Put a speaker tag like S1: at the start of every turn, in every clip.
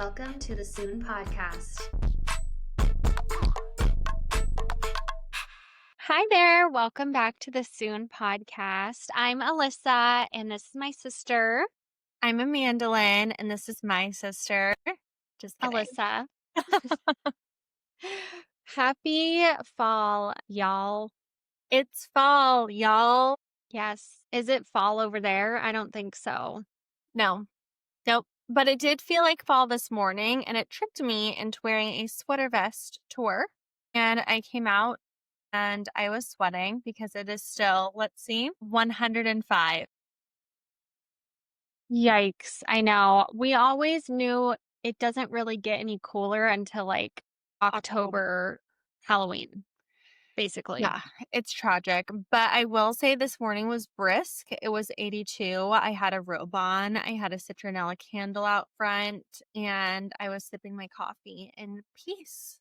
S1: Welcome to the Soon Podcast.
S2: Hi there. Welcome back to the Soon Podcast. I'm Alyssa, and this is my sister,
S3: I'm Amandalyn, and this is my sister. Just kidding.
S2: Alyssa. Happy fall, y'all.
S3: It's fall, y'all.
S2: Yes. Is it fall over there? I don't think so.
S3: No, nope. But it did feel like fall this morning, and it tricked me into wearing a sweater vest to work. And I came out and I was sweating because it is still, 105.
S2: Yikes. I know. We always knew it doesn't really get any cooler until like October, Halloween, basically.
S3: Yeah, it's tragic. But I will say this morning was brisk. It was 82. I had a robe on. I had a citronella candle out front, and I was sipping my coffee in peace.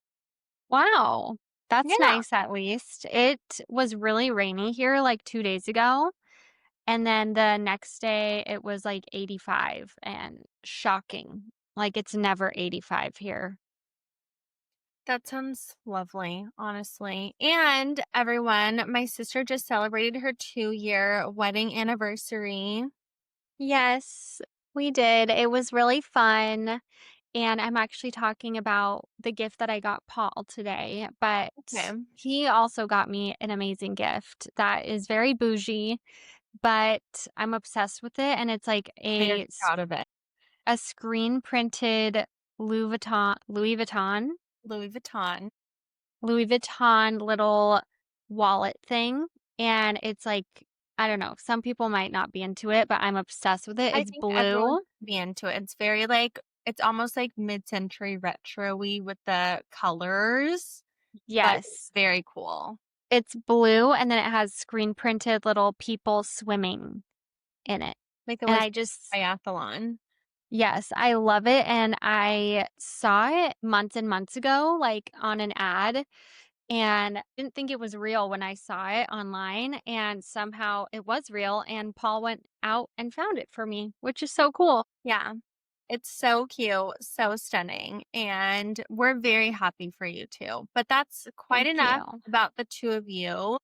S2: Wow. That's
S3: Yeah.
S2: nice at least. It was really rainy here like 2 days ago. And then the next day it was like 85 and shocking. Like it's never 85 here.
S3: That sounds lovely, honestly. And everyone, my sister just celebrated her 2-year wedding anniversary.
S2: Yes, we did. It was really fun. And I'm actually talking about the gift that I got Paul today, but
S3: Okay.
S2: he also got me an amazing gift that is very bougie, but I'm obsessed with it. And it's like
S3: Very proud of it.
S2: a screen printed Louis Vuitton Louis Vuitton little wallet thing. And it's like, I don't know, some people might not be into it, but I'm obsessed with it.
S3: I
S2: It's
S3: think everyone
S2: blue.
S3: should be into it. It's very it's almost like mid-century retro-y with the colors. But
S2: Yes.
S3: it's very cool.
S2: It's blue, and then it has screen printed little people swimming in it.
S3: Like
S2: And
S3: a
S2: I just,
S3: biathlon.
S2: yes, I love it. And I saw it months and months ago, like on an ad, and didn't think it was real when I saw it online. And somehow it was real. And Paul went out and found it for me, which is so cool.
S3: Yeah. It's so cute, so stunning, and we're very happy for you too. But that's quite
S2: Thank
S3: enough
S2: you.
S3: about the two of you.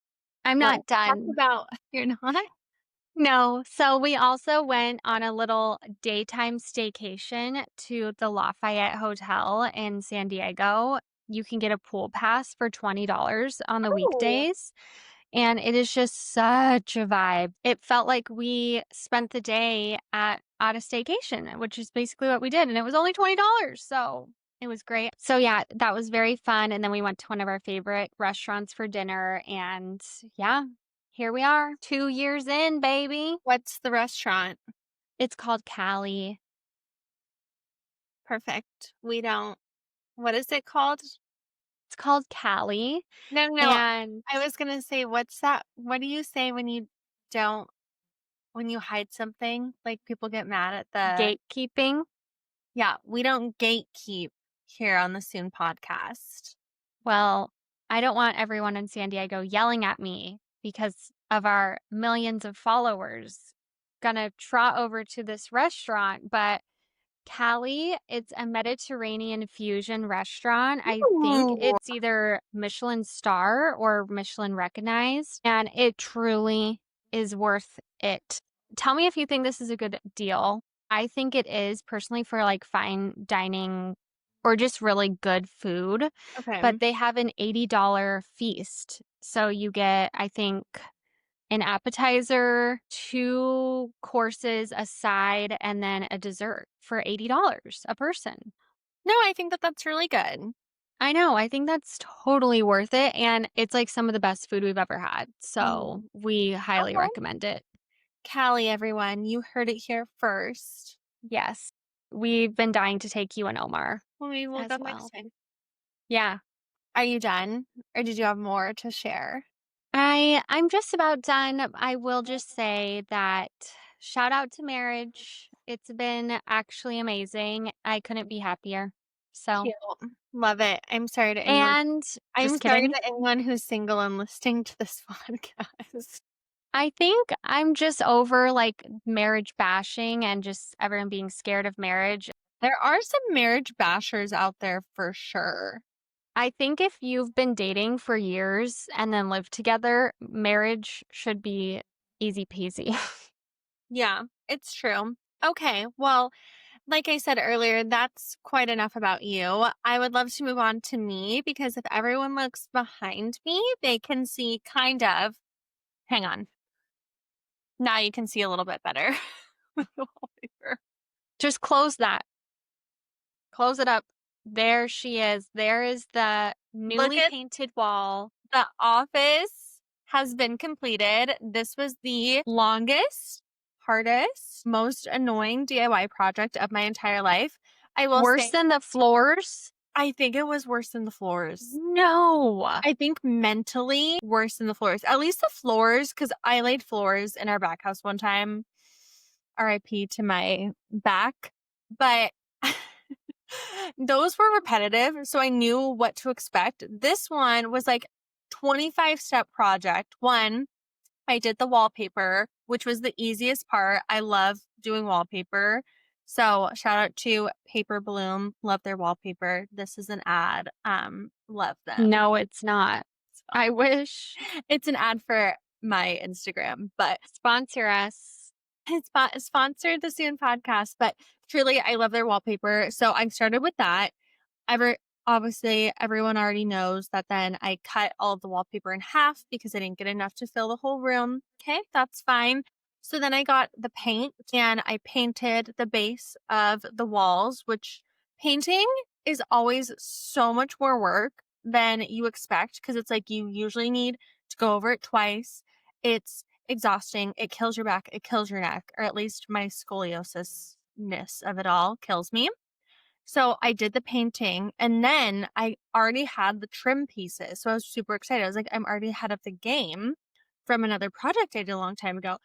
S2: I'm
S3: Let's
S2: not
S3: talk
S2: done.
S3: about you're not?
S2: No. So we also went on a little daytime staycation to the Lafayette Hotel in San Diego. You can get a pool pass for $20 on the
S3: Oh.
S2: weekdays. And it is just such a vibe. It felt like we spent the day at a staycation, which is basically what we did. And it was only $20. So it was great. So yeah, that was very fun. And then we went to one of our favorite restaurants for dinner. And yeah, here we are, 2 years in, baby.
S3: What's the restaurant?
S2: It's called Cali.
S3: Perfect. What is it called?
S2: It's called Cali.
S3: No.
S2: And
S3: I was gonna say, what's that? What do you say when you hide something? Like people get mad at the
S2: gatekeeping.
S3: Yeah, we don't gatekeep here on the Soon podcast.
S2: Well, I don't want everyone in San Diego yelling at me because of our millions of followers. Gonna trot over to this restaurant, but Cali, it's a Mediterranean fusion restaurant. I think
S3: Ooh.
S2: it's either Michelin star or Michelin recognized, and it truly is worth it. Tell me if you think this is a good deal. I think it is personally for like fine dining or just really good food.
S3: Okay.
S2: But they have an $80 feast. So you get, I think, an appetizer, 2 courses, a side, and then a dessert for $80 a person.
S3: No, I think that that's really good.
S2: I know. I think that's totally worth it. And it's like some of the best food we've ever had. So we highly
S3: Okay.
S2: recommend it.
S3: Cali, everyone, you heard it here first.
S2: Yes. We've been dying to take you and Omar.
S3: Well, maybe we'll
S2: as
S3: go
S2: well.
S3: next time.
S2: Yeah.
S3: Are you done? Or did you have more to share?
S2: I'm just about done. I will just say that shout out to marriage. It's been actually amazing. I couldn't be happier. So,
S3: Cute. Love it. I'm sorry to anyone.
S2: and
S3: I'm
S2: just
S3: sorry
S2: kidding.
S3: to anyone who's single and listening to this podcast.
S2: I think I'm just over like marriage bashing and just everyone being scared of marriage.
S3: There are some marriage bashers out there for sure.
S2: I think if you've been dating for years and then lived together, marriage should be easy peasy.
S3: Yeah, it's true. Okay, well, like I said earlier, that's quite enough about you. I would love to move on to me because if everyone looks behind me, they can see kind of. Hang on. Now you can see a little bit better with the wallpaper.
S2: Just close that. Close it up. There she is. There is the
S3: Look
S2: newly
S3: at
S2: painted wall.
S3: the office has been completed. This was the longest, hardest, most annoying DIY project of my entire life. I will
S2: Worse
S3: say,
S2: than the floors?
S3: I think it was worse than the floors.
S2: No.
S3: I think mentally worse than the floors. At least the floors, because I laid floors in our back house one time. RIP to my back. But those were repetitive, so I knew what to expect. This one was like 25-step project. One, I did the wallpaper, which was the easiest part. I love doing wallpaper. So shout out to Paper Bloom. Love their wallpaper. This is an ad. Love them.
S2: No, it's not. I wish.
S3: It's an ad for my Instagram, but
S2: Sponsor us.
S3: it's sponsored the Soon podcast. But truly, I love their wallpaper. So I started with that. Obviously, everyone already knows that then I cut all of the wallpaper in half because I didn't get enough to fill the whole room. Okay, that's fine. So then I got the paint and I painted the base of the walls, which painting is always so much more work than you expect because it's like you usually need to go over it twice. It's exhausting. It kills your back. It kills your neck, or at least my scoliosis-ness of it all kills me. So I did the painting and then I already had the trim pieces. So I was super excited. I was like, I'm already ahead of the game from another project I did a long time ago.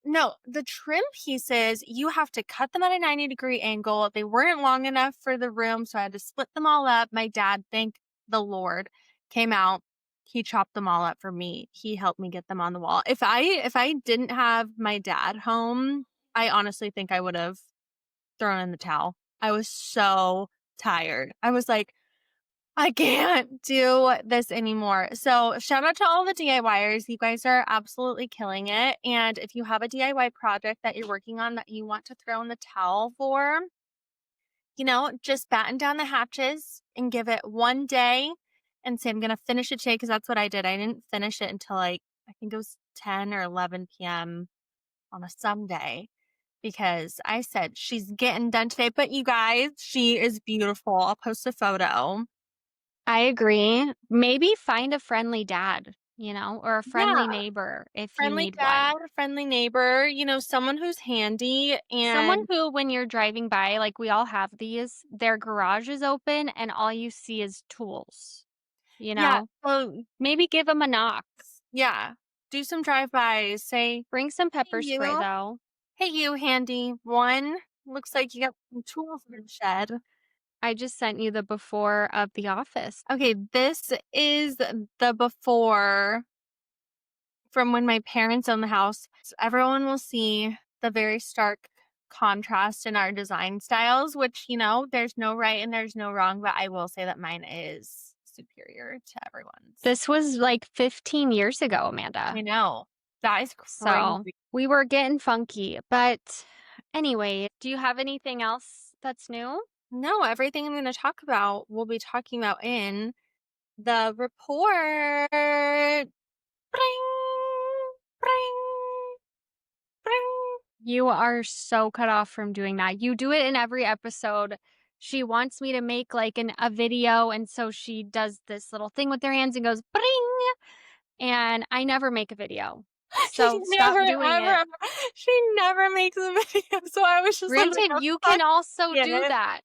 S3: No, the trim pieces, you have to cut them at a 90-degree angle. They weren't long enough for the room, so I had to split them all up. My dad, thank the Lord, came out. He chopped them all up for me. He helped me get them on the wall. If I didn't have my dad home, I honestly think I would have thrown in the towel. I was so tired. I was like, I can't do this anymore. So shout out to all the DIYers. You guys are absolutely killing it. And if you have a DIY project that you're working on that you want to throw in the towel for, just batten down the hatches and give it one day and say, I'm going to finish it today because that's what I did. I didn't finish it until I think it was 10 or 11 p.m. on a Sunday. Because I said she's getting done today. But you guys, she is beautiful. I'll post a photo.
S2: I agree. Maybe find a friendly dad, or a friendly
S3: Yeah.
S2: neighbor if you
S3: Friendly
S2: need
S3: dad,
S2: one.
S3: friendly neighbor, someone who's handy
S2: Someone
S3: and
S2: who, when you're driving by, like we all have these, their garage is open and all you see is tools,
S3: yeah. So
S2: Maybe give them a knock.
S3: yeah, do some drive-bys. Say,
S2: Bring some pepper
S3: hey
S2: spray,
S3: you,
S2: though.
S3: hey you, handy one. Looks like you got some tools in the shed.
S2: I just sent you the before of the office.
S3: Okay, this is the before from when my parents owned the house. Everyone will see the very stark contrast in our design styles, which, there's no right and there's no wrong, but I will say that mine is superior to everyone's.
S2: This was like 15 years ago, Amanda.
S3: I know. That is crazy.
S2: So we were getting funky. But anyway, do you have anything else that's new?
S3: No, everything I'm going to talk about, we'll be talking about in the report. Bring, bring, bring.
S2: You are so cut off from doing that. You do it in every episode. She wants me to make like a video, and so she does this little thing with her hands and goes bring, and I never make a video. So stop doing it.
S3: She never makes a video. So I was just
S2: Granted,
S3: like,
S2: you can also
S3: get
S2: do
S3: it.
S2: that.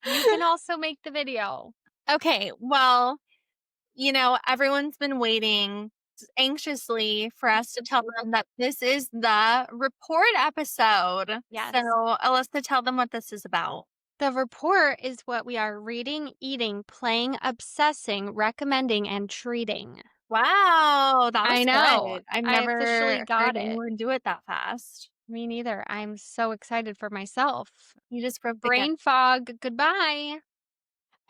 S2: You can also make the video.
S3: Okay, well, everyone's been waiting anxiously for us to tell them that this is the report episode.
S2: Yes.
S3: So, Alyssa, tell them what this is about.
S2: The report is what we are reading, eating, playing, obsessing, recommending, and treating.
S3: Wow, that was
S2: I know.
S3: good. I've
S2: I
S3: never
S2: officially got
S3: heard
S2: it.
S3: anyone do it that fast.
S2: Me neither. I'm so excited for myself.
S3: You just broke the gut.
S2: Brain fog, goodbye.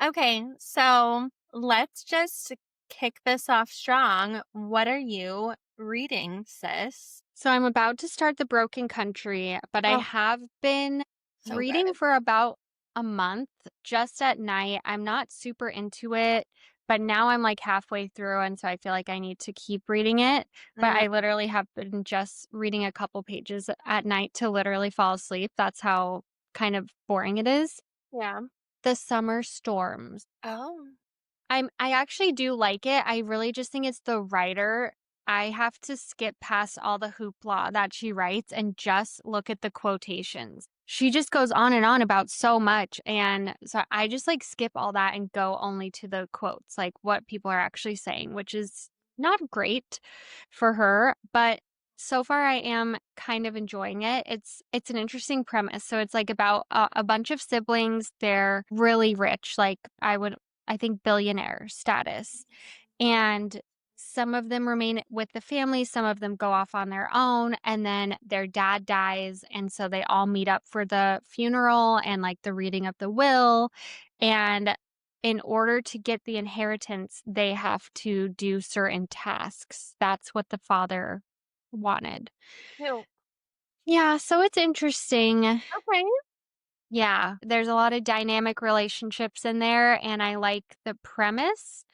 S3: Okay, so let's just kick this off strong. What are you reading, sis?
S2: So I'm about to start The Broken Country, but I
S3: Oh,
S2: have been
S3: so
S2: reading
S3: good.
S2: for about a month just at night. I'm not super into it, but now I'm like halfway through, and so I feel like I need to keep reading it. But
S3: Mm,
S2: I literally have been just reading a couple pages at night to literally fall asleep. That's how kind of boring it is.
S3: yeah.
S2: The Summer Storms.
S3: Oh,
S2: I actually do like it. I really just think it's the writer. I have to skip past all the hoopla that she writes and just look at the quotations. She just goes on and on about so much. And so I just like skip all that and go only to the quotes, like what people are actually saying, which is not great for her, but so far I am kind of enjoying it. It's an interesting premise. So it's like about a bunch of siblings. They're really rich. Like I think billionaire status. And some of them remain with the family, some of them go off on their own, and then their dad dies. And so they all meet up for the funeral and like the reading of the will. And in order to get the inheritance, they have to do certain tasks. That's what the father wanted.
S3: ew.
S2: Yeah, so it's interesting.
S3: Okay.
S2: Yeah, there's a lot of dynamic relationships in there, and I like the premise,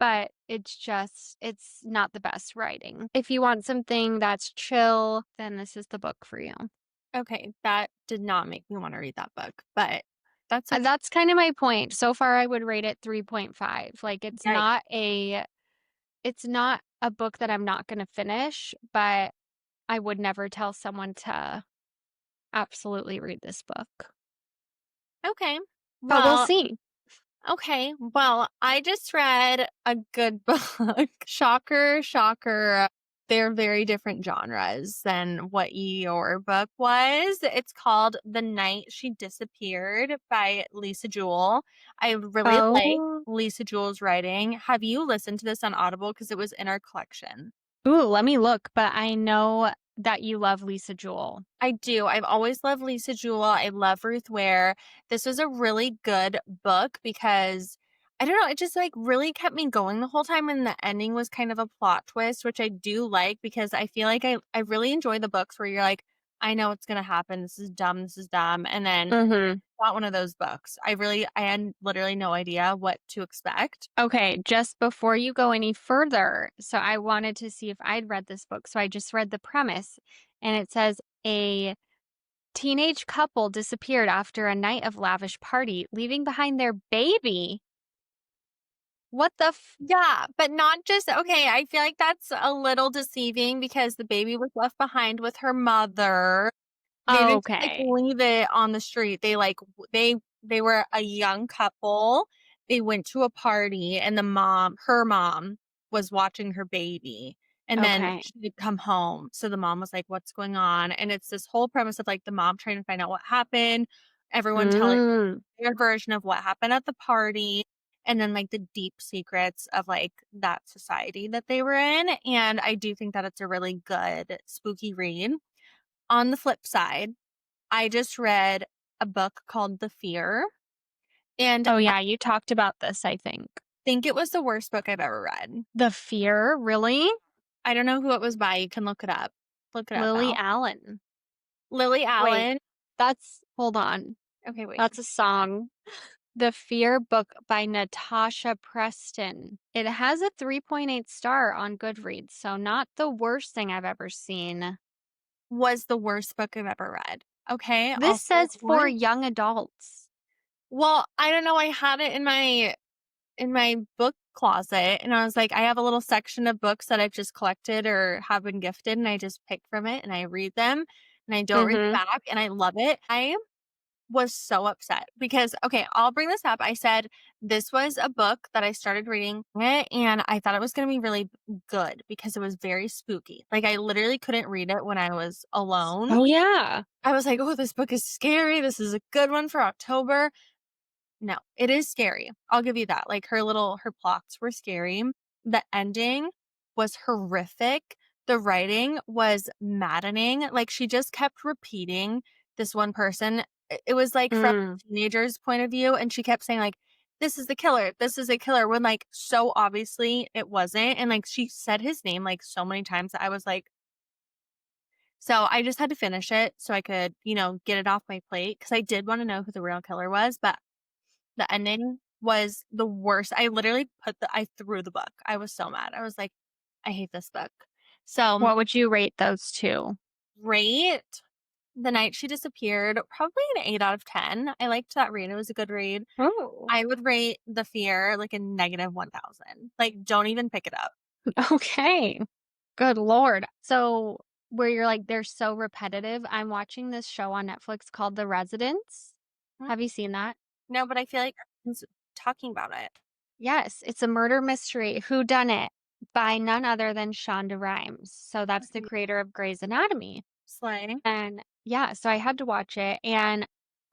S2: but it's not the best writing. If you want something that's chill, then this is the book for you.
S3: Okay, that did not make me want to read that book, but that's okay.
S2: That's kind of my point. So far, I would rate it 3.5. Like,
S3: Yikes.
S2: it's not a book that I'm not going to finish, but I would never tell someone to absolutely read this book.
S3: Okay.
S2: But we'll
S3: Well,
S2: see.
S3: okay. Well, I just read a good book. Shocker, shocker. They're very different genres than what your book was. It's called The Night She Disappeared by Lisa Jewell. I really like
S2: Oh,
S3: Lisa Jewell's writing. Have you listened to this on Audible? Because it was in our collection.
S2: ooh, let me look. But I know that you love Lisa Jewell.
S3: I do. I've always loved Lisa Jewell. I love Ruth Ware. This was a really good book because I don't know, it just like really kept me going the whole time, and the ending was kind of a plot twist, which I do like because I feel like I really enjoy the books where you're like, I know what's gonna happen. This is dumb. This is dumb. And then
S2: Mm-hmm.
S3: not one of those books. I had literally no idea what to expect.
S2: Okay, just before you go any further, so I wanted to see if I'd read this book. So I just read the premise, and it says a teenage couple disappeared after a night of lavish party, leaving behind their baby. What the
S3: Yeah, but not just okay. I feel like that's a little deceiving because the baby was left behind with her mother. They didn't just, like,
S2: Okay.
S3: leave it on the street. They, like, they were a young couple. They went to a party, and her mom was watching her baby, and then
S2: Okay.
S3: she had come home. So the mom was like, "What's going on?" And it's this whole premise of, like, the mom trying to find out what happened, everyone telling
S2: Mm.
S3: their version of what happened at the party, and then, like, the deep secrets of, like, that society that they were in, and I do think that it's a really good spooky read. On the flip side, I just read a book called The Fear, and
S2: Oh
S3: I
S2: yeah, you talked about this, I think.
S3: think it was the worst book I've ever read.
S2: The Fear, really?
S3: I don't know who it was by, you can look it up. Look it up,
S2: Lily
S3: Al.
S2: Allen.
S3: Lily
S2: Wait,
S3: Allen.
S2: hold on.
S3: Okay, wait.
S2: That's a song. The Fear book by Natasha Preston. It has a 3.8 star on Goodreads, so not the worst thing I've ever seen.
S3: Was the worst book I've ever read. Okay,
S2: This
S3: I'll say it
S2: says for
S3: once.
S2: young adults.
S3: Well, I don't know, I had it in my book closet, and I was like, I have a little section of books that I've just collected or have been gifted, and I just pick from it and I read them, and I don't read
S2: Mm-hmm.
S3: back, and I love it. I was so upset because okay, I'll bring this up. I said this was a book that I started reading it and I thought it was going to be really good because it was very spooky. Like I literally couldn't read it when I was alone.
S2: Oh, yeah.
S3: I was like, "Oh, this book is scary. This is a good one for October." No, it is scary. I'll give you that. Like her plots were scary. The ending was horrific. the writing was maddening. Like, she just kept repeating this one person. It was, like, from
S2: Mm.
S3: a teenager's point of view, and she kept saying, like, "This is the killer. This is a killer," when, like, so obviously it wasn't, and, like, she said his name, like, so many times that I was like so I just had to finish it so I could, get it off my plate because I did wanna know who the real killer was, but the ending was the worst. I literally I threw the book. I was so mad. I was like, "I hate this book." So,
S2: What would you rate those two?
S3: rate The Night She Disappeared, probably an 8 out of 10. I liked that read. It was a good read.
S2: Oh.
S3: I would rate The Fear like a negative 1,000. Like, don't even pick it up.
S2: Okay. Good Lord. So, where you're like, they're so repetitive, I'm watching this show on Netflix called The Residents.
S3: Hmm?
S2: Have you seen that?
S3: No, but I feel like everyone's talking about it.
S2: Yes, it's a murder mystery, Who Done It, by none other than Shonda Rhimes. So that's the
S3: Okay.
S2: creator of Grey's Anatomy.
S3: Slay.
S2: And yeah, so I had to watch it and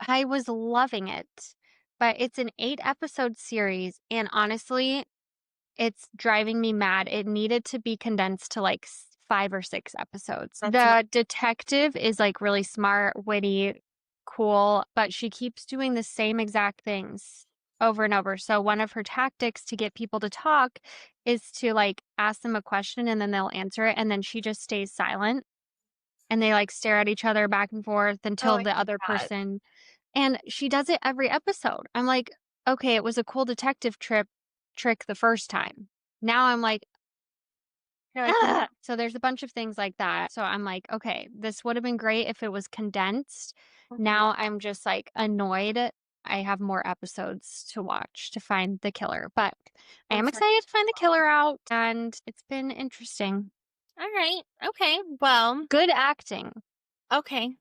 S2: I was loving it. But it's an 8 episode series and honestly, it's driving me mad. It needed to be condensed to like 5 or 6 episodes.
S3: That's enough.
S2: The detective is like really smart, witty, cool, but she keeps doing the same exact things over and over. So one of her tactics to get people to talk is to like ask them a question and then they'll answer it and then she just stays silent and they like stare at each other back and forth
S3: Oh,
S2: until
S3: I
S2: the
S3: hate
S2: other
S3: that.
S2: person and she does it every episode. I'm like, okay, it was a cool detective trick the first time. Now I'm like,
S3: You're like,
S2: ah! So there's a bunch of things like that. So I'm like, okay, this would have been great if it was condensed.
S3: Mhm.
S2: Now I'm just like annoyed. I have more episodes to watch to find the killer, but I am
S3: Those are
S2: excited to find the killer out and it's been interesting.
S3: all right. Okay. Well,
S2: Good acting.
S3: okay.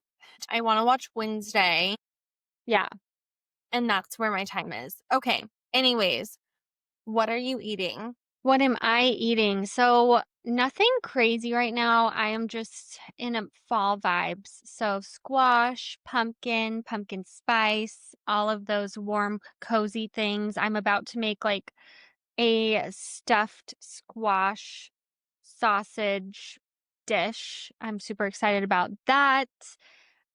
S3: I want to watch Wednesday,
S2: Yeah.
S3: and that's where my time is. Okay. Anyways, what are you eating?
S2: What am I eating? So, nothing crazy right now. I am just in a fall vibes. So, squash, pumpkin spice, all of those warm, cozy things. I'm about to make like a stuffed squash sausage dish. I'm super excited about that.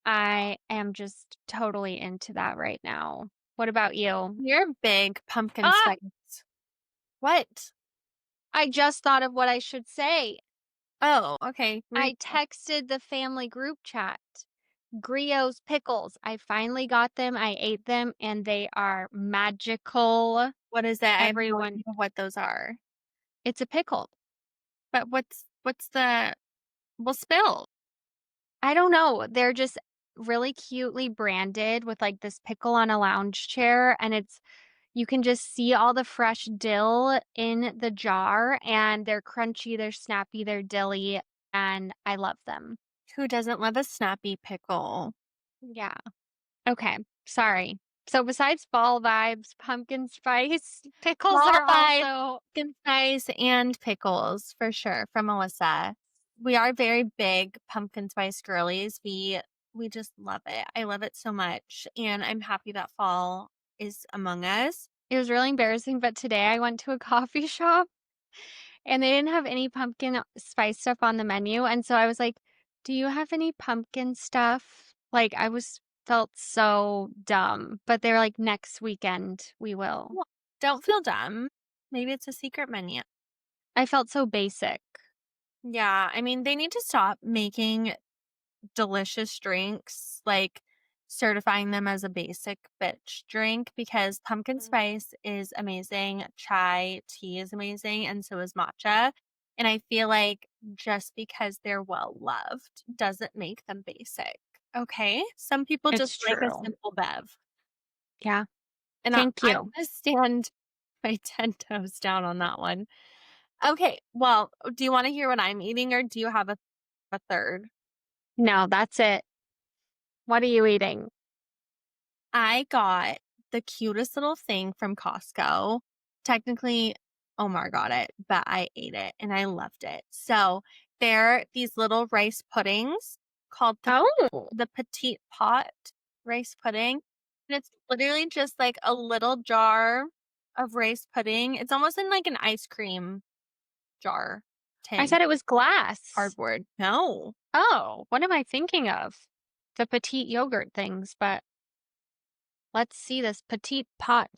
S2: I am just totally into that right now. What about you?
S3: You're big pumpkin
S2: Ah,
S3: spice. What?
S2: I just thought of what I should say.
S3: Oh, okay.
S2: I texted the family group chat. Griots pickles. I finally got them. I ate them and they are magical.
S3: What is that? I have no
S2: Everyone,
S3: idea what those are.
S2: it's a pickle.
S3: But what's the well spill?
S2: I don't know. They're just really cutely branded with like this pickle on a lounge chair and you can just see all the fresh dill in the jar and they're crunchy, they're snappy, they're dilly and I love them.
S3: Who doesn't love a snappy pickle?
S2: Yeah. Okay, sorry. So besides fall vibes, pumpkin spice, pickles
S3: Fall
S2: are
S3: vibes,
S2: also
S3: pumpkin spice, and pickles for sure from Alyssa. We are very big pumpkin spice girlies. We just love it. I love it so much, and I'm happy that fall is among us.
S2: it was really embarrassing, but today I went to a coffee shop and they didn't have any pumpkin spice stuff on the menu. And so I was like, "Do you have any pumpkin stuff?" Like I was felt so dumb, but they're like next weekend we will.
S3: Well, don't feel dumb. Maybe it's a secret menu.
S2: I felt so basic.
S3: Yeah, I mean, they need to stop making delicious drinks, like certifying them as a basic bitch drink because pumpkin
S2: Mm.
S3: spice is amazing. Chai tea is amazing, and so is matcha. And I feel like just because they're well loved doesn't make them basic. Okay. Some people
S2: It's
S3: just like a
S2: true.
S3: simple bev.
S2: Yeah.
S3: And
S2: Thank
S3: I'm
S2: you.
S3: going to stand my 10 toes down on that one. Okay. Well, do you want to hear what I'm eating or do you have a third?
S2: No, that's it. What are you eating?
S3: I got the cutest little thing from Costco. Technically, Omar got it, but I ate it and I loved it. So they're these little rice puddings called
S2: Oh.
S3: the petite pot rice pudding. And it's literally just like a little jar of rice pudding. It's almost in like an ice cream jar.
S2: I said it was glass.
S3: cardboard. No.
S2: Oh, what am I thinking of? The petite yogurt things, but let's see this petite pot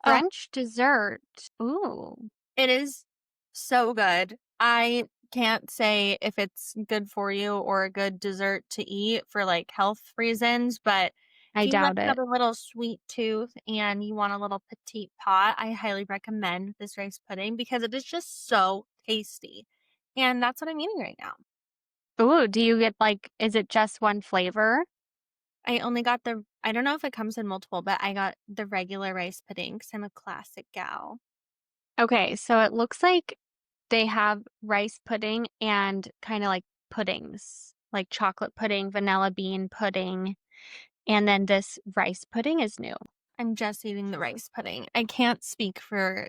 S3: Oh,
S2: French dessert. Ooh.
S3: it is so good. I can't say if it's good for you or a good dessert to eat for like health reasons, but
S2: I
S3: if you like
S2: doubt
S3: have
S2: it.
S3: a little sweet tooth and you want a little petite pot, I highly recommend this rice pudding because it is just so tasty. And that's what I'm eating right now.
S2: Ooh, do you get like, is it just one flavor?
S3: I only got I don't know if it comes in multiple, but I got the regular rice pudding because I'm a classic gal.
S2: Okay, so it looks like they have rice pudding and kind of like puddings, like chocolate pudding, vanilla bean pudding, and then this rice pudding is new.
S3: I'm just eating the rice pudding. I can't speak for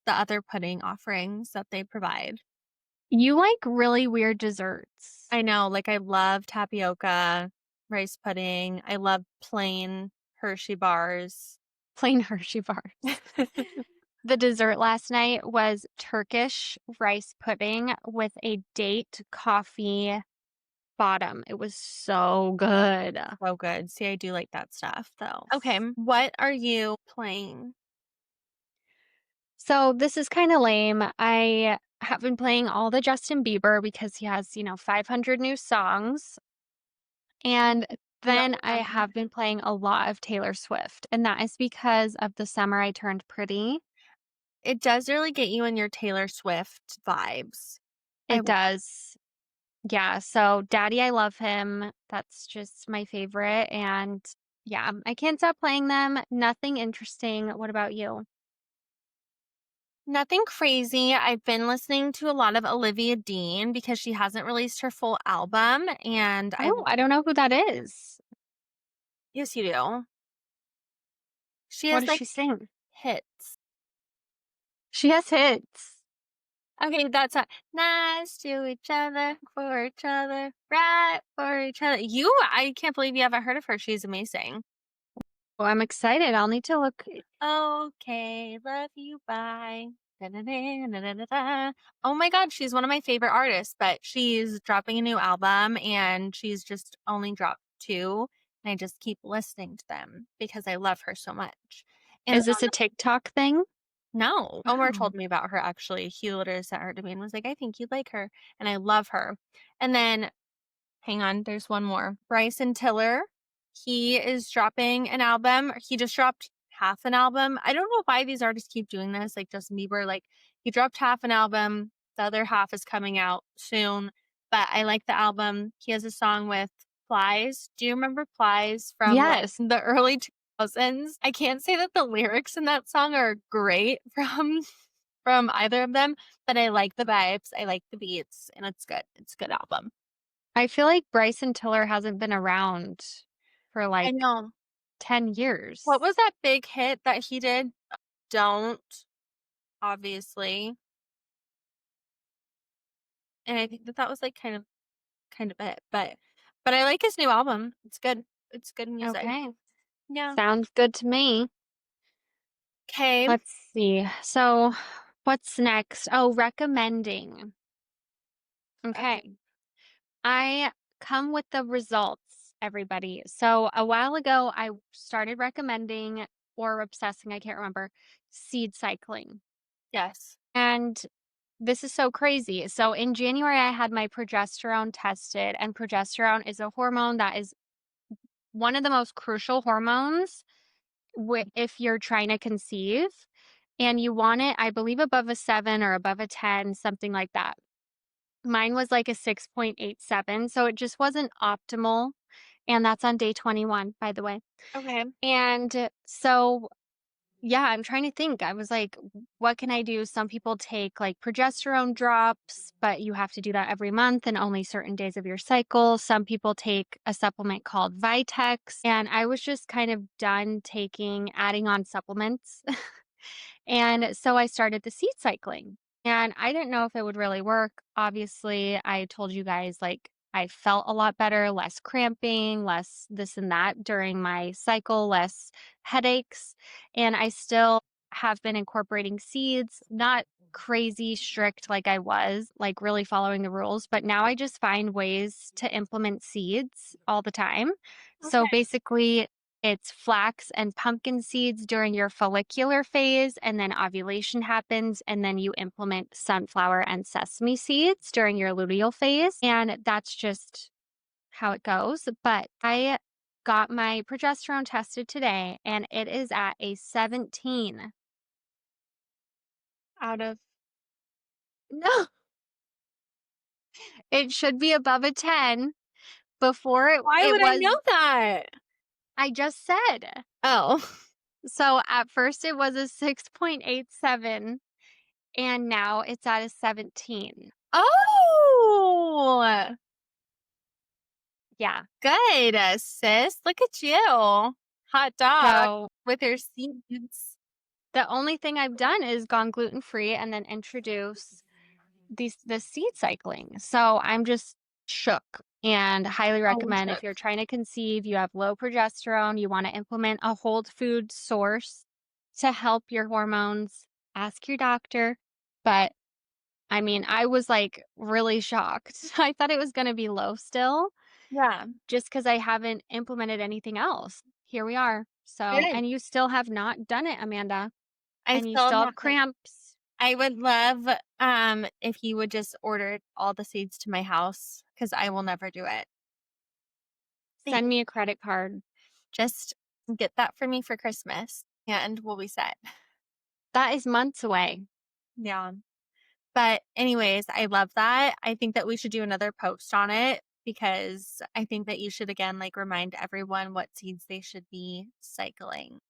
S3: the other pudding offerings that they provide.
S2: You like really weird desserts.
S3: I know, like I love tapioca, rice pudding. I love plain Hershey bars.
S2: Plain Hershey bars. The dessert last night was Turkish rice pudding with a date coffee bottom. It was so good.
S3: So good. See, I do like that stuff though. Okay, what are you playing?
S2: So this is kind of lame. I have been playing all the Justin Bieber because he has, 500 new songs. And
S3: Love
S2: then I
S3: him.
S2: have been playing a lot of Taylor Swift. And that is because of the summer I turned pretty.
S3: It does really get you in your Taylor Swift vibes. I
S2: It does. Yeah. So Daddy, I love him. That's just my favorite. And yeah, I can't stop playing them. Nothing interesting. What about you?
S3: Nothing crazy. I've been listening to a lot of Olivia Dean because she hasn't released her full album. And
S2: Oh, I don't know who that is.
S3: yes, you do. She
S2: What
S3: has
S2: does
S3: like
S2: she sing?
S3: hits.
S2: She has hits.
S3: Okay, that's a nice to each other, for each other, right for each other. I can't believe you haven't heard of her. She's amazing.
S2: Well, I'm excited. I'll need to look.
S3: Okay, love you, bye. Da-da-da-da-da-da-da. Oh my God, she's one of my favorite artists, but she's dropping a new album and she's just only dropped two. And I just keep listening to them because I love her so much. And
S2: Is this a TikTok thing?
S3: no, Omar
S2: Oh.
S3: told me about her actually. He literally sent her to me and was like, I think you'd like her. And I love her. And then hang on, there's one more. Bryson Tiller, he is dropping an album. He just dropped half an album. I don't know why these artists keep doing this. Like Justin Bieber, like he dropped half an album. The other half is coming out soon. But I like the album. He has a song with Plies. Do you remember Plies from like
S2: Yes.
S3: the early 2000s? I can't say that the lyrics in that song are great from either of them, but I like the vibes. I like the beats, and it's good. It's a good album.
S2: I feel like Bryson Tiller hasn't been around for
S3: I
S2: like
S3: know.
S2: 10 years.
S3: What was that big hit that he did? Don't, obviously. And I think that was like kind of it. But I like his new album. It's good. It's good music.
S2: Okay.
S3: Yeah.
S2: Sounds good to me.
S3: Okay.
S2: Let's see. So, what's next? Oh, recommending. Okay. I come with the results, everybody. So, a while ago, I started recommending or obsessing, I can't remember, seed cycling.
S3: Yes.
S2: And this is so crazy. So, in January, I had my progesterone tested, and progesterone is a hormone that is one of the most crucial hormones if you're trying to conceive. And you want it, I believe, above a 7 or above a 10, something like that. Mine was like a 6.87, so it just wasn't optimal. And that's on day 21, by the way.
S3: Okay.
S2: And so, yeah, I'm trying to think. I was like, what can I do? Some people take like progesterone drops, but you have to do that every month and only certain days of your cycle. Some people take a supplement called Vitex. And I was just kind of done adding on supplements. And so I started the seed cycling. And I didn't know if it would really work. Obviously, I told you guys like I felt a lot better, less cramping, less this and that during my cycle, less headaches. And I still have been incorporating seeds, not crazy strict like I was, like really following the rules, but now I just find ways to implement seeds all the time. So
S3: Okay.
S2: basically, it's flax and pumpkin seeds during your follicular phase, and then ovulation happens, and then you implement sunflower and sesame seeds during your luteal phase. And that's just how it goes. But I got my progesterone tested today, and it is at a 17.
S3: Out of
S2: No, it should be above a 10. Before
S3: Why
S2: it
S3: would I
S2: was,
S3: know that?
S2: I just said.
S3: Oh.
S2: So at first it was a 6.87 and now it's at a 17.
S3: Oh,
S2: Yeah.
S3: good, sis. Look at you. Hot dog
S2: So
S3: with your seeds.
S2: the only thing I've done is gone gluten free and then introduce the seed cycling. So I'm just shook and highly
S3: Oh,
S2: recommend if
S3: shook.
S2: you're trying to conceive, you have low progesterone, you want to implement a whole food source to help your hormones, ask your doctor. But I mean, I was like really shocked. I thought it was going to be low still
S3: Yeah,
S2: just because I haven't implemented anything else. Here we are. So,
S3: good.
S2: and you still have not done it, Amanda,
S3: I
S2: and you
S3: still have
S2: still have
S3: not done.
S2: cramps.
S3: I would love if you would just order all the seeds to my house because I will never do it. Thanks.
S2: Send me a credit card.
S3: Just get that for me for Christmas and we'll be set.
S2: That is months away.
S3: Yeah. But anyways, I love that. I think that we should do another post on it because I think that you should again like remind everyone what seeds they should be cycling.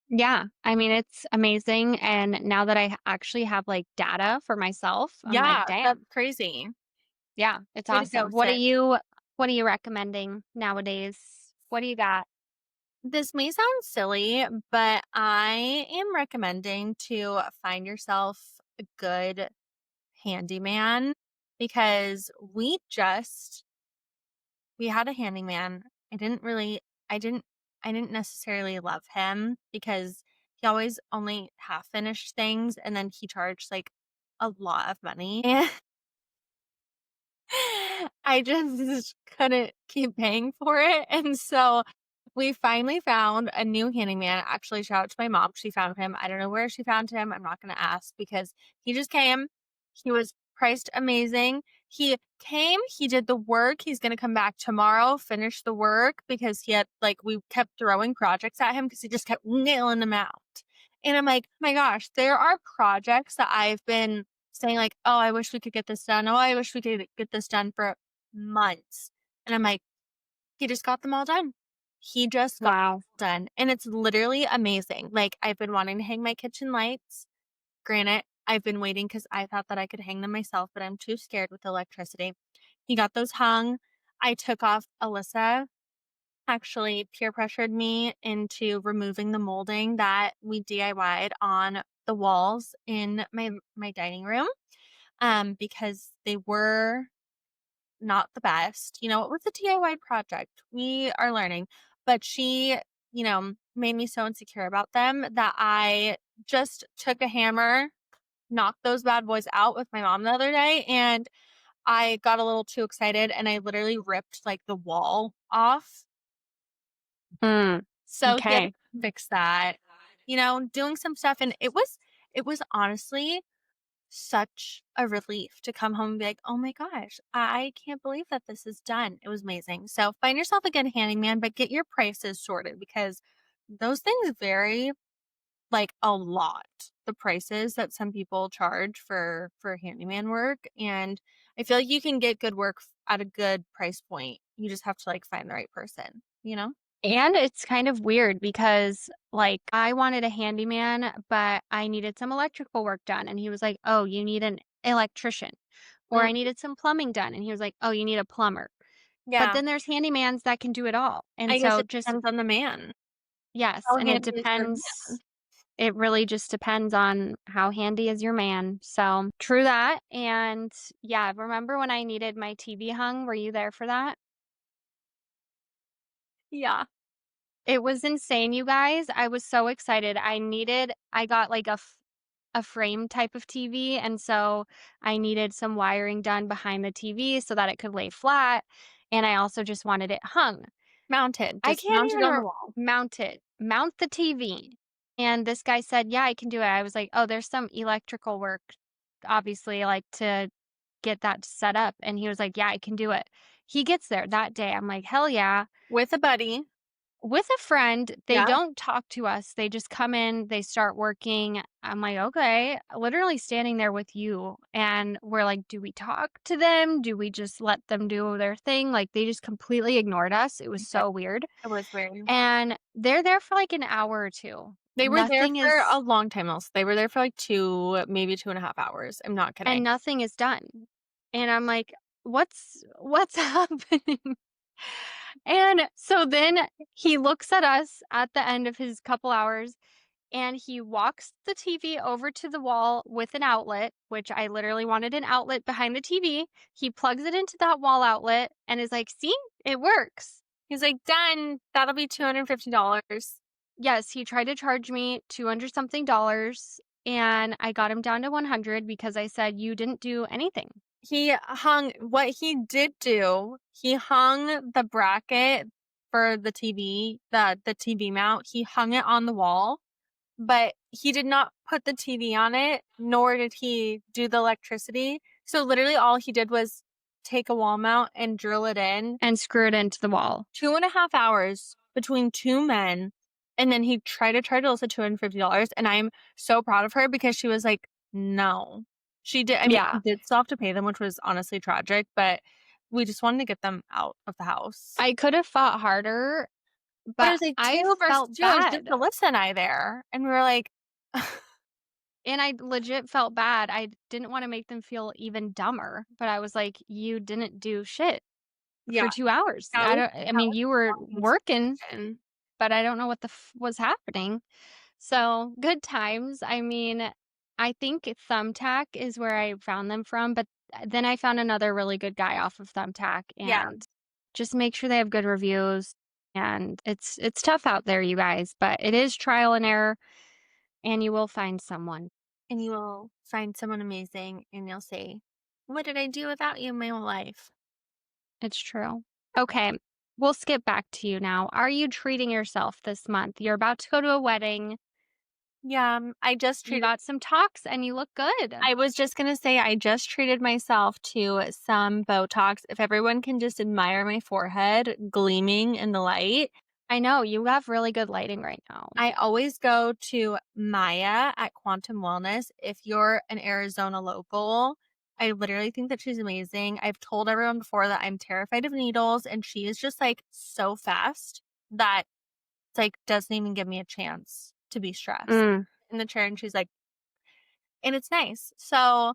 S2: Yeah. I mean, it's amazing. And now that I actually have like data for myself, I'm like,
S3: Yeah, that's
S2: damn.
S3: crazy.
S2: Yeah, it's
S3: Way to go,
S2: awesome.
S3: sis.
S2: What are you recommending nowadays? What do you got?
S3: This may sound silly, but I am recommending to find yourself a good handyman because we had a handyman. I didn't really I didn't necessarily love him because he always only half finished things and then he charged like a lot of money. And I just couldn't keep paying for it. And so we finally found a new handyman. Actually, shout out to my mom. She found him. I don't know where she found him. I'm not going to ask because he just came. He was priced amazing. He came, he did the work. He's going to come back tomorrow, finish the work because he had we kept throwing projects at him because he just kept nailing them out. And I'm like, my gosh, there are projects that I've been saying "Oh, I wish we could get this done. Oh, I wish we could get this done for months." And I'm like, he just got them all done. He just got
S2: Wow.
S3: them done. And it's literally amazing. I've been wanting to hang my kitchen lights. Granted, I've been waiting because I thought that I could hang them myself, but I'm too scared with electricity. He got those hung. I took off Alyssa actually peer pressured me into removing the molding that we DIY'd on the walls in my dining room because they were not the best. You know, it was a DIY project. We are learning. But she, made me so insecure about them that I just took a hammer, knocked those bad boys out with my mom the other day, and I got a little too excited and I literally ripped the wall off.
S2: Mm,
S3: So he had to
S2: okay.
S3: fix that, doing some stuff. And it was honestly such a relief to come home and be like, oh my gosh, I can't believe that this is done. It was amazing. So find yourself a good handyman, but get your prices sorted because those things vary a lot. The prices that some people charge for handyman work. And I feel like you can get good work at a good price point. You just have to find the right person, you know?
S2: And it's kind of weird because like I wanted a handyman, but I needed some electrical work done. And he was like, oh, you need an electrician. Or
S3: Mm,
S2: I needed some plumbing done. And he was like, oh, you need a plumber. But
S3: yeah.
S2: then there's handymans that can do it all. And
S3: I guess
S2: so
S3: it
S2: just,
S3: depends on the man.
S2: yes.
S3: How
S2: And it
S3: handy is your man?
S2: depends. It really just depends on how handy is your man. So true that. And yeah, remember when I needed my TV hung? Were you there for that?
S3: Yeah.
S2: It was insane, you guys. I was so excited. I got a frame type of TV, and so I needed some wiring done behind the TV so that it could lay flat, and I also just wanted it hung.
S3: Mounted,
S2: I
S3: just
S2: can't
S3: mounted
S2: even
S3: on the wall.
S2: mount the TV. And this guy said, "Yeah, I can do it." I was like, "Oh, there's some electrical work, obviously, like, to get that set up." And he was like, "Yeah, I can do it." He gets there that day. I'm like, "Hell yeah."
S3: With a buddy.
S2: With a friend, they
S3: Yeah.
S2: don't talk to us. They just come in, they start working. I'm like, "Okay." Literally standing there with you, and we're like, "Do we talk to them? Do we just let them do their thing?" Like, they just completely ignored us. It was so weird.
S3: It was weird.
S2: And they're there for, like, an hour or 2.
S3: They were there
S2: Nothing
S3: for a
S2: is
S3: long time else. They were there for, like, 2, maybe 2.5 hours. I'm not
S2: and
S3: kidding.
S2: nothing is done. And I'm like, "What's happening?" And so then he looks at us at the end of his couple hours, and he walks the TV over to the wall with an outlet, which I literally wanted an outlet behind the TV. He plugs it into that wall outlet and is like, "See? It works."
S3: He's like, "Done. That'll be $250."
S2: Yes, he tried to charge me 200 something dollars, and I got him down to 100 because I said, "You didn't do anything."
S3: What he did do, he hung the bracket for the TV, the TV mount, he hung it on the wall, but he did not put the TV on it, nor did he do the electricity. So literally all he did was take a wall mount and drill it in.
S2: And screw it into the wall.
S3: 2.5 hours between two men. And then he tried to charge Alyssa $250. And I'm so proud of her because she was like, no. She did. I mean,
S2: Yeah.
S3: we did still have to pay them, which was honestly tragic, but we just wanted to get them out of the house.
S2: I could have fought harder,
S3: But it
S2: but
S3: was like
S2: I
S3: two versus
S2: felt
S3: two. It was just
S2: bad.
S3: Alyssa and I there. And we were like,
S2: And I legit felt bad. I didn't want to make them feel even dumber, but I was like, "You didn't do shit
S3: yeah,
S2: for 2 hours."
S3: that was,
S2: I mean, you were
S3: that was
S2: working,
S3: situation.
S2: but I don't know what the was happening. So, good times. I mean, I think Thumbtack is where I found them from, but then I found another really good guy off of Thumbtack,
S3: Yeah.
S2: and just make sure they have good reviews. And it's tough out there, you guys, but it is trial and error, and you will find someone.
S3: And you will find someone amazing and you'll say, what did I do without you in my whole life?
S2: It's true. Okay, we'll skip back to you now. Are you treating yourself this month? You're about to go to a wedding.
S3: Yeah, I just
S2: You
S3: treated
S2: got some talks and you look good.
S3: I was just gonna say I just treated myself to some Botox. If everyone can just admire my forehead gleaming in the light.
S2: I know you have really good lighting right now.
S3: I always go to Maya at Quantum Wellness. If you're an Arizona local, I literally think that she's amazing. I've told everyone before that I'm terrified of needles, and she is just like so fast that it's like doesn't even give me a chance to be stressed in the chair. And she's like, and it's nice. So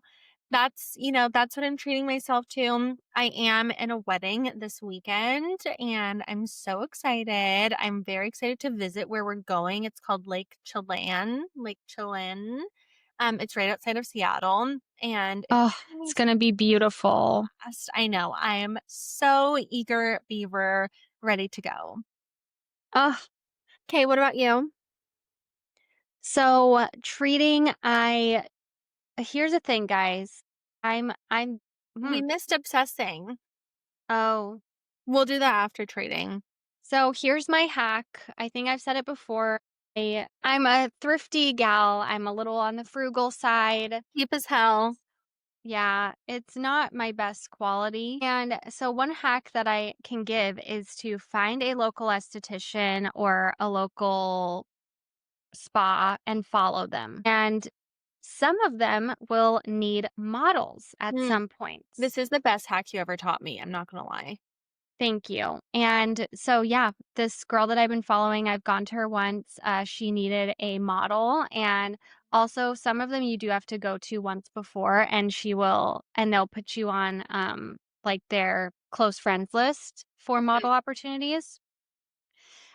S3: that's what I'm treating myself to. I am in a wedding this weekend and I'm so excited. I'm very excited to visit where we're going. It's called Lake Chelan. It's right outside of Seattle and
S2: Oh, it's gonna be beautiful.
S3: I know. I am so eager, beaver, ready to go.
S2: Oh,
S3: Okay, what about you?
S2: so treating, here's the thing, guys.
S3: We missed obsessing.
S2: Oh,
S3: We'll do that after trading.
S2: so here's my hack. I think I've said it before. I'm a thrifty gal. I'm a little on the frugal side.
S3: Cheap as hell.
S2: Yeah, it's not my best quality. And so one hack that I can give is to find a local esthetician or a local spa and follow them. And some of them will need models at
S3: Mm.
S2: some point.
S3: This is the best hack you ever taught me. I'm not going to lie.
S2: Thank you. And so, yeah, this girl that I've been following, I've gone to her once. She needed a model. And also, some of them you do have to go to once before, and and they'll put you on like their close friends list for model opportunities.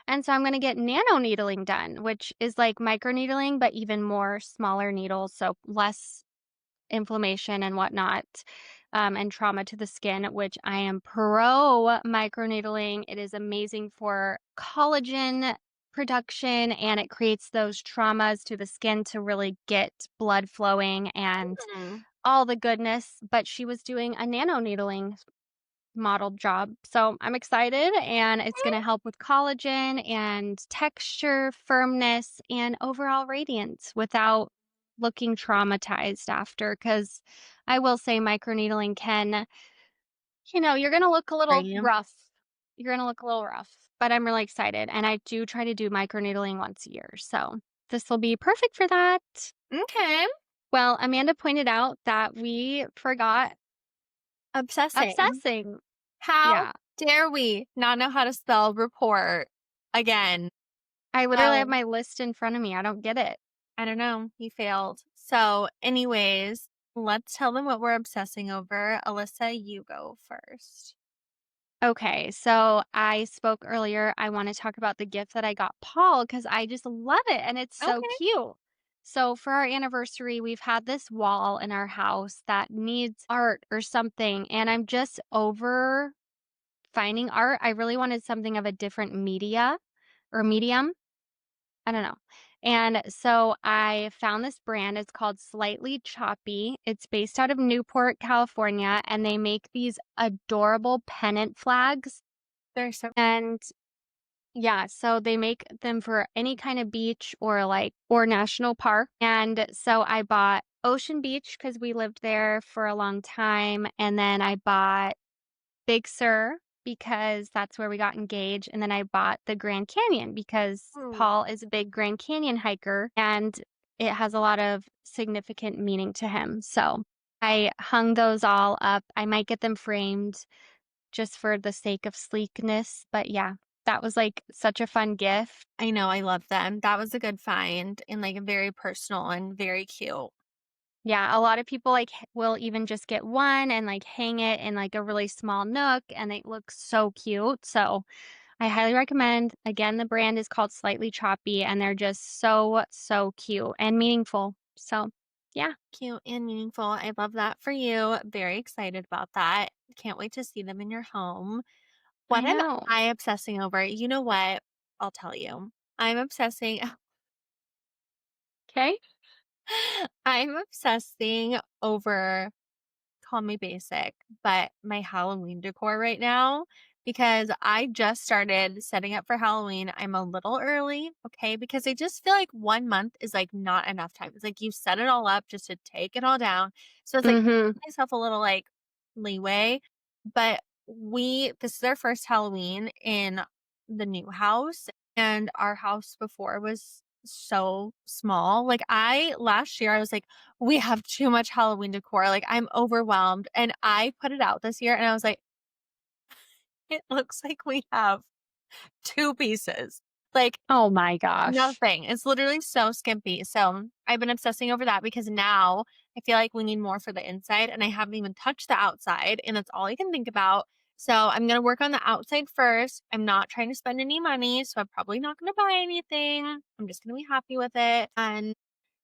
S2: And so, I'm going to get nano needling done, which is like micro needling, but even more smaller needles. So, less inflammation and whatnot, and trauma to the skin, which I am pro microneedling. It is amazing for collagen, production and it creates those traumas to the skin to really get blood flowing and
S3: Mm.
S2: all the goodness. But she was doing a nano needling modeled job. So I'm excited, and it's going to help with collagen and texture, firmness, and overall radiance without looking traumatized after. Because I will say microneedling can, you're going to look a little
S3: Right.
S2: rough. You're going to look a little rough, but I'm really excited. And I do try to do microneedling once a year. So this will be perfect for that.
S3: Okay.
S2: Well, Amanda pointed out that we forgot
S3: Obsessing.
S2: obsessing.
S3: How
S2: Yeah.
S3: dare we not know how to spell report again?
S2: I literally have
S3: So,
S2: my list in front of me. I don't get it.
S3: I don't know. You failed. So, anyways, let's tell them what we're obsessing over. Alyssa, you go first.
S2: Okay, so I spoke earlier. I want to talk about the gift that I got Paul because I just love it and it's so
S3: Okay.
S2: cute. So for our anniversary, we've had this wall in our house that needs art or something, and I'm just over finding art. I really wanted something of a different media or medium. I don't know. And so I found this brand. It's called Slightly Choppy. It's based out of Newport, California, and they make these adorable pennant flags.
S3: They're so
S2: And yeah, so they make them for any kind of beach or national park. And so I bought Ocean Beach because we lived there for a long time. And then I bought Big Sur because that's where we got engaged. And then I bought the Grand Canyon because
S3: cute.
S2: Paul is a big Grand Canyon hiker and it has a lot of significant meaning to him. So I hung those all up. I might get them framed just for the sake of sleekness. But yeah, that was like such a fun gift.
S3: I know. I love them. That was a good find and like very personal and very cute.
S2: Yeah, a lot of people will even just get one and like hang it in like a really small nook and they look so cute. So I highly recommend. Again, the brand is called Slightly Choppy and they're just so, so cute and meaningful. So yeah,
S3: Cute and meaningful. I love that for you. Very excited about that. Can't wait to see them in your home. What
S2: I
S3: am
S2: know.
S3: I obsessing over? You know what? I'll tell you. I'm obsessing
S2: Okay.
S3: I'm obsessing over, call me basic, but my Halloween decor right now because I just started setting up for Halloween. I'm a little early, okay? Because I just feel like 1 month is like not enough time. It's like you set it all up just to take it all down. So it's like
S2: Mm-hmm.
S3: give myself a little like leeway. But this is our first Halloween in the new house, and our house before was so small. Like last year I was like, we have too much Halloween decor. Like I'm overwhelmed. And I put it out this year and I was like, it looks like we have two pieces. Like
S2: Oh my gosh.
S3: nothing. It's literally so skimpy. So I've been obsessing over that because now I feel like we need more for the inside and I haven't even touched the outside and that's all I can think about. So I'm going to work on the outside first. I'm not trying to spend any money. So I'm probably not going to buy anything. I'm just going to be happy with it. And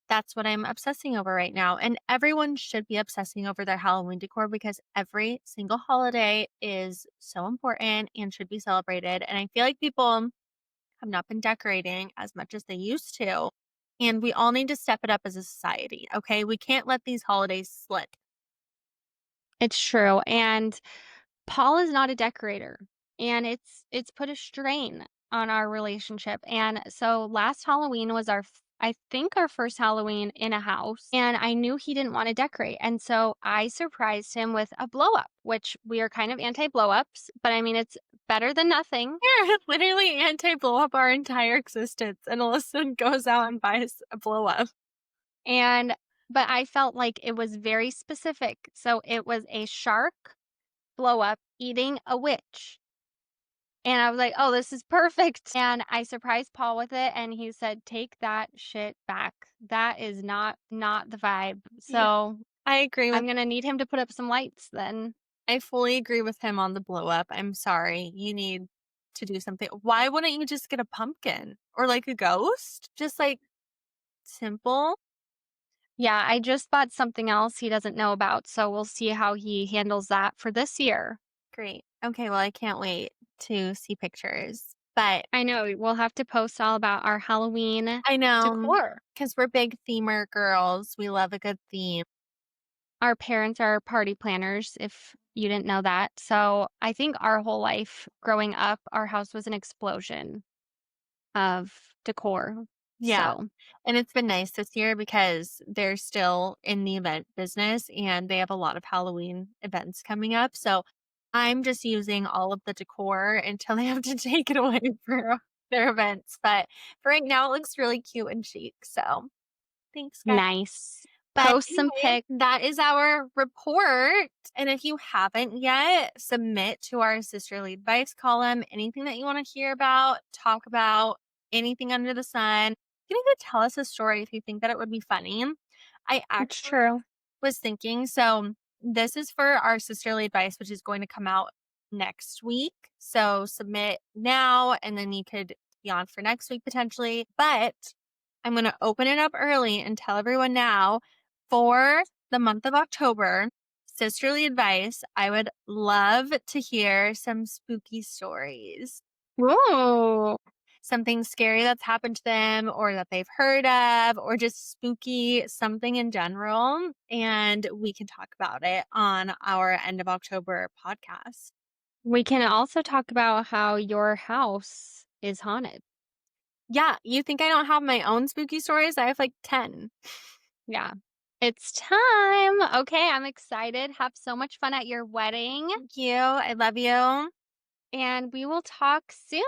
S3: that's what I'm obsessing over right now. And everyone should be obsessing over their Halloween decor because every single holiday is so important and should be celebrated. And I feel like people have not been decorating as much as they used to. And we all need to step it up as a society. Okay. We can't let these holidays slip.
S2: It's true. And Paul is not a decorator, and it's put a strain on our relationship. And so last Halloween was I think our first Halloween in a house, and I knew he didn't want to decorate. And so I surprised him with a blow up, which we are kind of anti blow ups, but I mean it's better than nothing.
S3: We're literally anti blow up our entire existence. And Alyssa goes out and buys a blow up.
S2: And but I felt like it was very specific. So it was a shark blow up eating a witch. And I was like, "Oh, this is perfect." And I surprised Paul with it and he said, "Take that shit back. That is not the vibe."
S3: Yeah.
S2: So,
S3: I agree with
S2: I'm going to need him to put up some lights then.
S3: I fully agree with him on the blow up. I'm sorry. You need to do something. Why wouldn't you just get a pumpkin or like a ghost? Just like simple.
S2: Yeah, I just bought something else he doesn't know about, so we'll see how he handles that for this year.
S3: Great. Okay, well, I can't wait to see pictures. But
S2: I know. We'll have to post all about our Halloween
S3: I know,
S2: decor.
S3: because we're big themer girls. We love a good theme.
S2: Our parents are party planners, if you didn't know that. So I think our whole life growing up, our house was an explosion of decor.
S3: Yeah.
S2: So
S3: And it's been nice this year because they're still in the event business and they have a lot of Halloween events coming up. So I'm just using all of the decor until they have to take it away for their events. But for right now, it looks really cute and chic. So thanks, guys.
S2: nice.
S3: But
S2: Post some
S3: anyway,
S2: pics.
S3: that is our report. And if you haven't yet, submit to our sisterly advice column anything that you want to hear about, talk about, anything under the sun. You can even tell us a story if you think that it would be funny. I
S2: It's
S3: actually
S2: true.
S3: was thinking, so this is for our sisterly advice, which is going to come out next week. So submit now, and then you could be on for next week potentially. But I'm going to open it up early and tell everyone now for the month of October, sisterly advice. I would love to hear some spooky stories.
S2: Whoa.
S3: Something scary that's happened to them or that they've heard of, or just spooky something in general. And we can talk about it on our end of October podcast.
S2: We can also talk about how your house is haunted.
S3: Yeah, you think I don't have my own spooky stories? I have like 10.
S2: Yeah. It's time. Okay, I'm excited. Have so much fun at your wedding,
S3: Thank you. I love you.
S2: and we will talk soon.